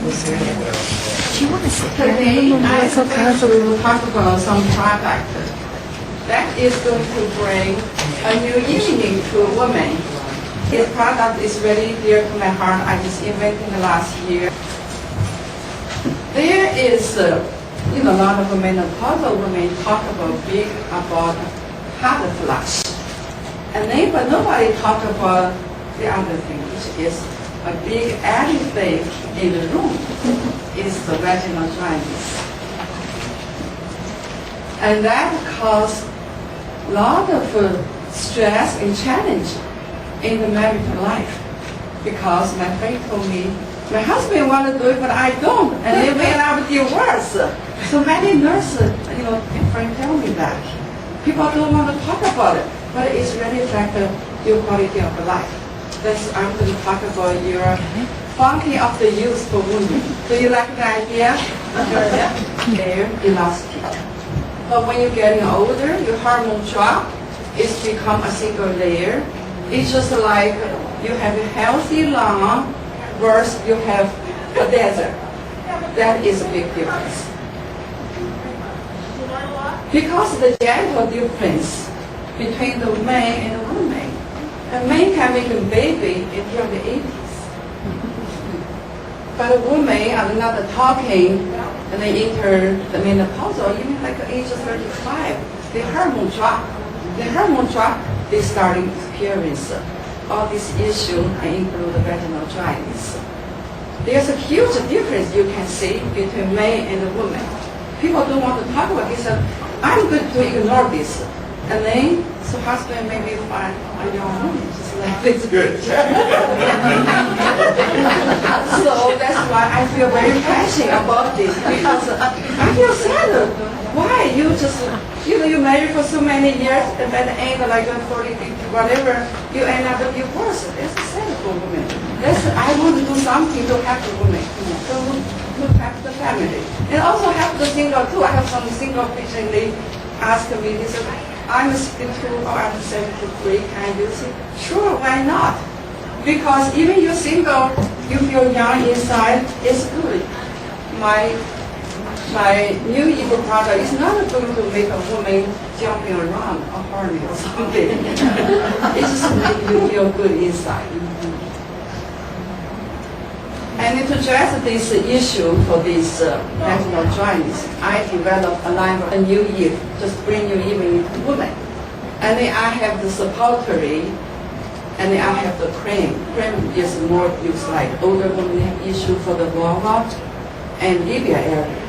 Today, I'm going to talk about some product that is going to bring a new evening to women. This product is really dear to my heart. I just invented it last year. There is, a lot of menopausal women talk about hot flush. But nobody talk about the other thing, which is a big added thing in the room is the vaginal dryness. And that causes a lot of stress and challenge in the marital life. Because my friend told me, my husband want to do it, but I don't, and they may end up divorce. So many nurses, friends tell me that. People don't want to talk about it, but it's really affect your quality of life. I'm going to talk about your function of the use for women. Do you like the idea? Air elastic. But when you're getting older, your hormone drop, it's become a single layer. It's just like you have a healthy lung versus you have a desert. That is a big difference. Because of the gender difference between the man and the woman. A man can make a baby until the 80s. But a woman are not talking and they enter the menopausal, even like the age of 35. The hormone drop. They start to experience all these issues and include the vaginal dryness. There's a huge difference you can see between man and the woman. People don't want to talk about this. I'm going to ignore this. And then, so husband may be fine on your own, just like this. Good. So that's why I feel very passionate about this, because I feel sad. Why? You just, you married for so many years, and by the end, like 40, 50, whatever, you end up divorced. That's sad for women. I want to do something to help the women, to help the family. And also help the single too. I have some single patients, they ask me, they say, I'm 62 or I'm 73, can I use it? Sure, why not? Because even you're single, you feel young inside, it's good. My NeuEve product is not going to make a woman jumping around or horny or something. It just makes you feel good inside. And to address this issue for this vaginal dryness, I developed a line of NeuEve, just bring you even into women. And then I have the suppository, and then I have the cream. Cream is more used like older women have issue for the vulva and labia area.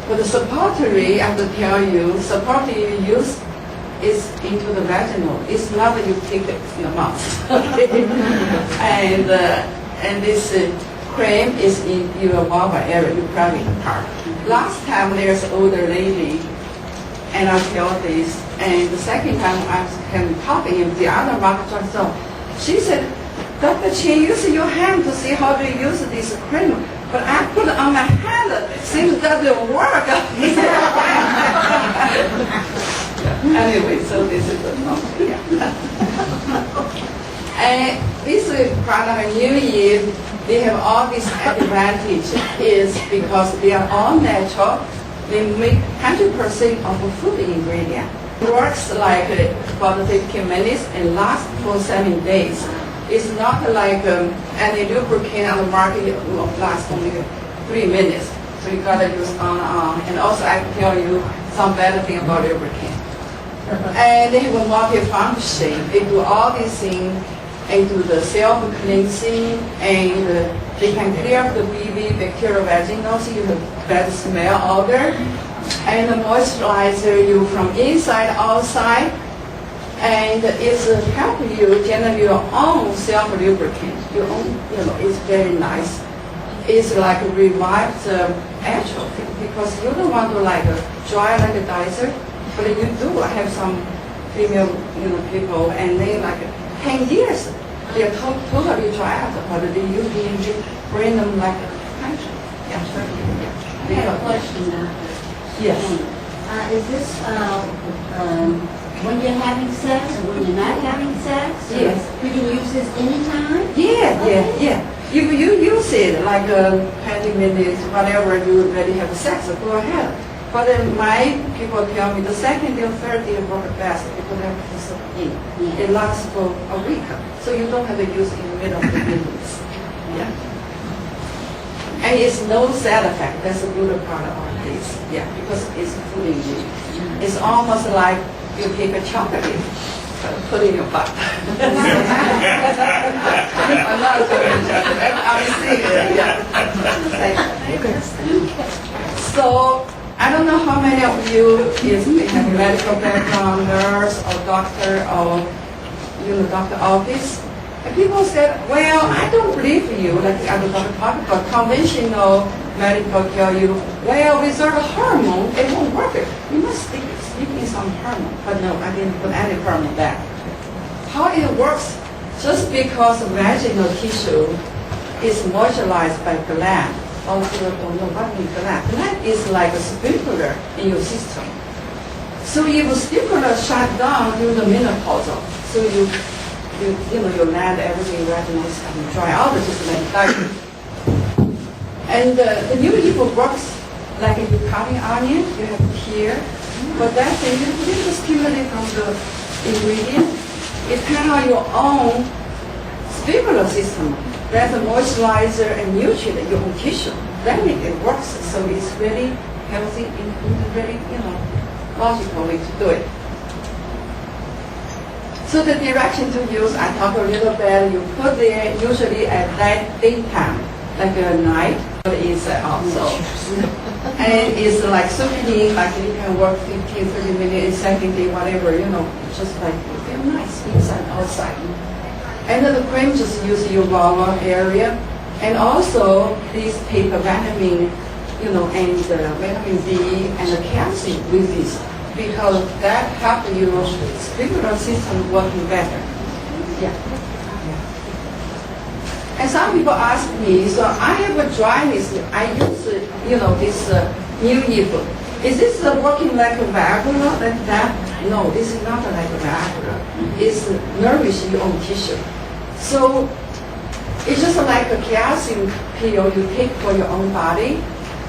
For the suppository, I have to tell you, suppository you use is into the vaginal. It's not that you take it in the mouth. And this cream is in your vulva area, your private part. Last time there's an older lady, and I tell this, and the second time I was talking with the other market so she said, Dr. Chang, use your hand to see how to use this cream. But I put it on my hand, it seems it doesn't work. Anyway, so this is the problem. And this product, NeuEve, they have all this advantage is because they are all natural. They make 100% of the food ingredient. It works like about 15 minutes and lasts for 7 days. It's not like any lubricant on the market will last only 3 minutes. So you gotta use on. And also I can tell you some better thing about lubricant. And they have a multi-function. They do all these things and do the self-cleansing, and they can clear up the BV, bacterial vaginal, so you have better smell, odor, and the moisturizer you from inside, outside, and it's help you generate your own self-lubricant. Your own, it's very nice. It's like revive the atrophy, because you don't want to like dry like a dicer, but you do. I have some female, people, and they like 10 years. They're totally dry out, but they usually bring them like a country. Yeah, I have a question now. Yes. Is this when you're having sex or when you're not having sex? Yes. You can use this anytime? Yeah. If you use it like 20 minutes, whatever, you already have sex, go ahead. But my people tell me the second or third day work best because they have to soak in. Yeah. It lasts for a week, so you don't have to use in the middle of the meetings. Yeah. And it's no side effect. That's a good part of this. Yeah, because it's food in you. It's almost like you take a chocolate, put in your butt. I'm not doing chocolate. I'm serious. Yeah. So I don't know how many of you is have medical background, nurse or doctor or doctor office. And people said, well, I don't believe you, like the other doctor talked about conventional medical tell you, well, without a hormone, it won't work. You must stick in some hormone. But no, I didn't put any hormone there. How it works, just because vaginal tissue is moisturized by gland. Also, don't know what means gland. Gland is like a sprinkler in your system. So if a sprinkler shut down during the menopause, so you land everything vaginal is dry out, just like that. And the NeuEve works like if you're cutting onion, you have to peel. But that thing, you just stimulate from the ingredient. It kind of your own sprinkler system. That's a moisturizer and nutrient your own tissue. Then it works. So it's really healthy and really, logical way to do it. So the direction to use, I talk a little bit. You put there usually at that daytime, like a night, but it's also. And it's like soaking, like you can work 15, 30 minutes, second day, whatever, just like you feel nice inside, outside. And then the cream just use your vulva area. And also these take vitamin, and vitamin D and the calcium with this, because that helps your sprinkler system working better. Yeah. And some people ask me, so I have a dryness. I use, this NeuEve. Is this working like a Viagra, like that? No, this is not like a Viagra. It's nourish your own tissue. So it's just like a calcium pill you take for your own body.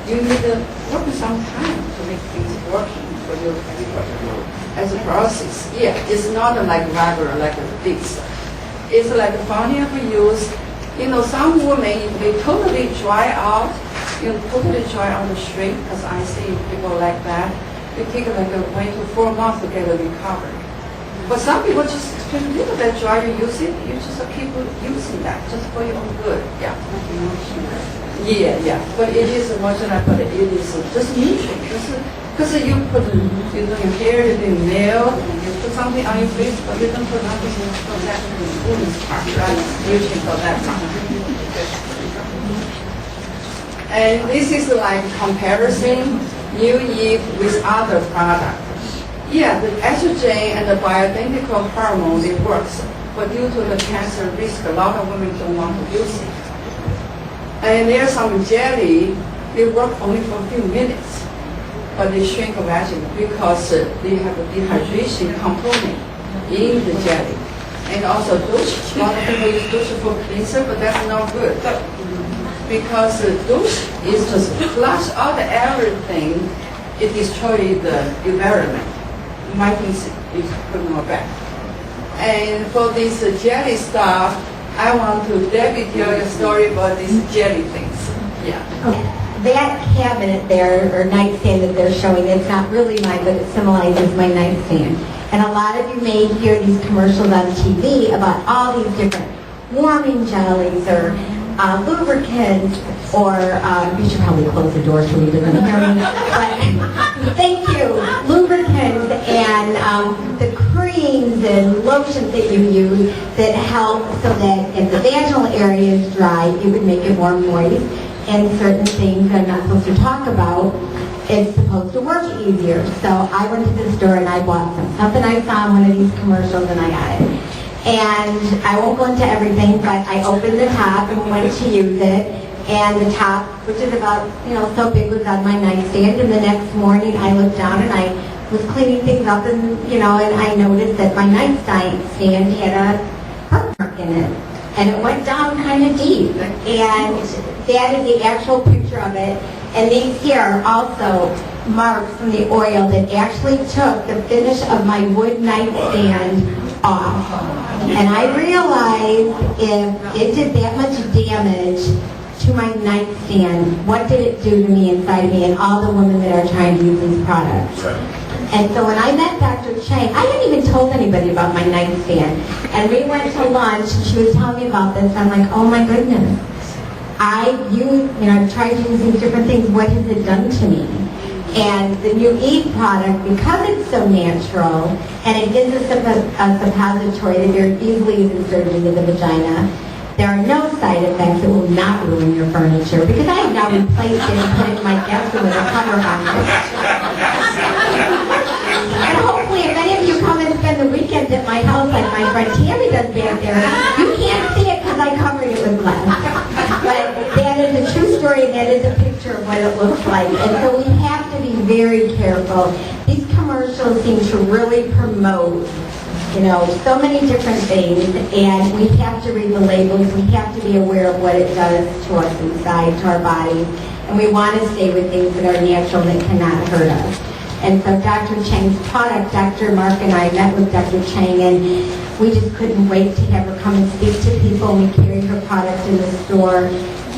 You need to work some time to make things working for your as a process. Yeah, it's not like Viagra, like this. It's like funny to use. Some women, they totally dry out, totally dry out the shrink, because I see people like that. They take like 1 to 4 months to get a recovery. But some people just a little bit dry, you use it, you just keep using that, just for your own good. Yeah. Yeah. But it is emotional, but it is just nutrient. Because you put your hair, you do nail, you put something on your face, but you don't put nothing for that woman's part, right? Nutrient for that part. And this is like comparison NeuEve with other products. Yeah, the estrogen and the bioidentical hormone, it works. But due to the cancer risk, a lot of women don't want to use it. And there's some jelly, they work only for a few minutes. But they shrink the vagina because they have a dehydration component in the jelly. And also douche. A lot of people use douche for cleanser, but that's not good. Because douche is just flush out everything, it destroys the environment. My things is put more back. And for this jelly stuff, I want to Debbie tell you a story about these jelly things. Yeah. Okay. That cabinet there, or nightstand that they're showing, it's not really mine, but it symbolizes my nightstand. And a lot of you may hear these commercials on TV about all these different warming jellies or lubricants, or you should probably close the door so he doesn't hear me. But thank you, lubricants and the creams and lotions that you use that help so that if the vaginal area is dry, it would make it more moist. And certain things I'm not supposed to talk about, it's supposed to work easier. So I went to the store and I bought something I saw in one of these commercials and I got it. And I won't go into everything, but I opened the top and went to use it. And the top, which is about, so big, was on my nightstand. And the next morning I looked down and I was cleaning things up and, and I noticed that my nightstand had a birthmark in it. and it went down kind of deep. And that is the actual picture of it. And these here are also marks from the oil that actually took the finish of my wood nightstand off. And I realized if it did that much damage to my nightstand, what did it do to me inside of me and all the women that are trying to use these products? And so when I met Dr. Chang, I hadn't even told anybody about my nightstand. And we went to lunch, and she was telling me about this. I'm like, oh my goodness. I've tried using different things. What has it done to me? And the NeuEve product, because it's so natural, and it is a suppository that very easily is inserted into the vagina, there are no side effects. It will not ruin your furniture, because I have now replaced it and put it in my guest room with a cover on it. And hopefully, if any of you come and spend the weekend at my house, like my friend Tammy does back there, you can't see it because I covered it with glass. But that is a true story, and that is a picture of what it looks like. And so we have to be very careful. These commercials seem to really promote so many different things, and we have to read the labels. We have to be aware of what it does to us inside, to our bodies, and we want to stay with things that are natural that cannot hurt us. And so Dr. Chang's product, Dr. Mark and I met with Dr. Chang, and we just couldn't wait to have her come and speak to people. We carry her product in the store,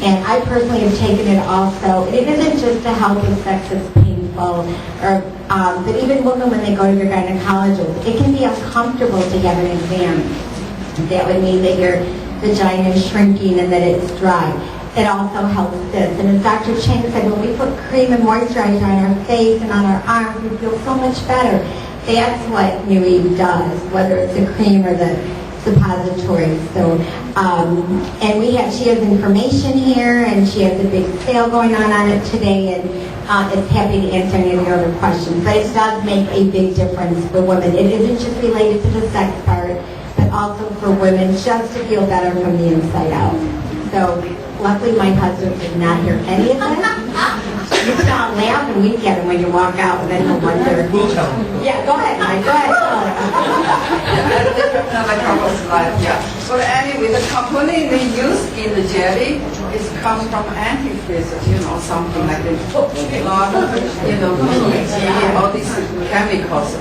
and I personally have taken it also. It isn't just to help with sex that's painful, but even women when they go to their gynecologist, it can be uncomfortable to have an exam. That would mean that your vagina is shrinking and that it's dry. It also helps this. And as Dr. Chang said, when we put cream and moisturizer on our face and on our arms, we feel so much better. That's what NeuEve does, whether it's the cream or the suppository. So, and she has information here, and she has a big sale going on it today, and it's happy to answer any of your other questions. But it does make a big difference for women. It isn't just related to the sex part, but also for women just to feel better from the inside out. So, luckily my husband did not hear any of this. You start laughing, we get him when you walk out, and then he'll wonder. We'll tell him. Yeah, go ahead, Mike, go ahead. So anyway, the component they use in the jelly is comes from antifreeze, something like that. All these chemicals.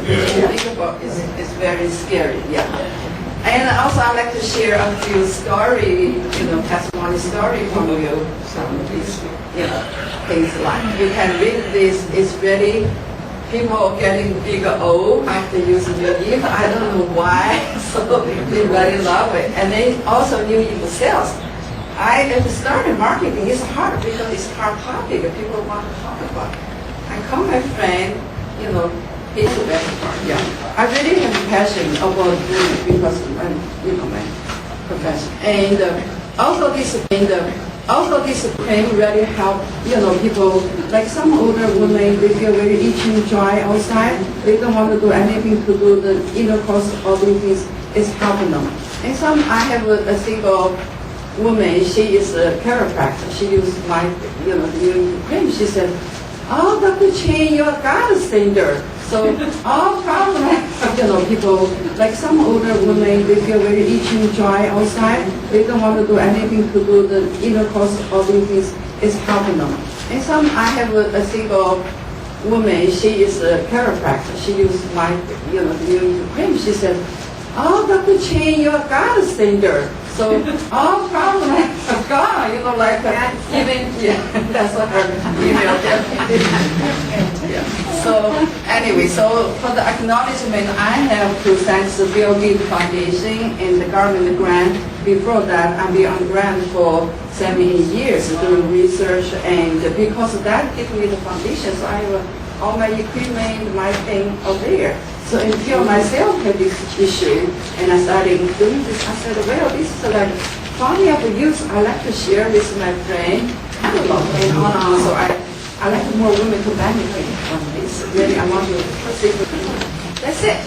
It's very scary, yeah. And also I'd like to share a few testimony story from you. Some of these, things like you can read this. It's really people getting bigger old after using NeuEve. I don't know why, so they really love it. And then also NeuEve sales. I started marketing. It's hard because it's hard topic. People want to talk about. I call my friend, he's the best part. Yeah, I really have a passion about doing it because I'm, my profession. And also this cream really help, people, like some older women, they feel very itchy, dry outside. They don't want to do anything to do the intercourse, all these things. It's helping them. And I have a single woman, she is a chiropractor. She used my, the cream. She said, oh, Dr. Chang, you're a goddess. So all problems, people, like some older women, they feel very itchy, dry outside. They don't want to do anything to do the intercourse, all these things. It's helping them. And I have a single woman, she is a chiropractor. She used my, the cream. She said, oh, Dr. Chang, you're a goddess. So all problems are gone, like that. Even, that's what her email did. So anyway, so for the acknowledgement, I have to thank the Bill Gates Foundation and the government grant. Before that, I've been on grant for 7 years doing research, and because of that, gave me the foundation. So I have all my equipment, my thing over there. So until myself had this issue, and I started doing this, I said, well, this is like funny of use. I like to share with my friend, and on. So I like more women to benefit from this. Really, I want to proceed with it. That's it.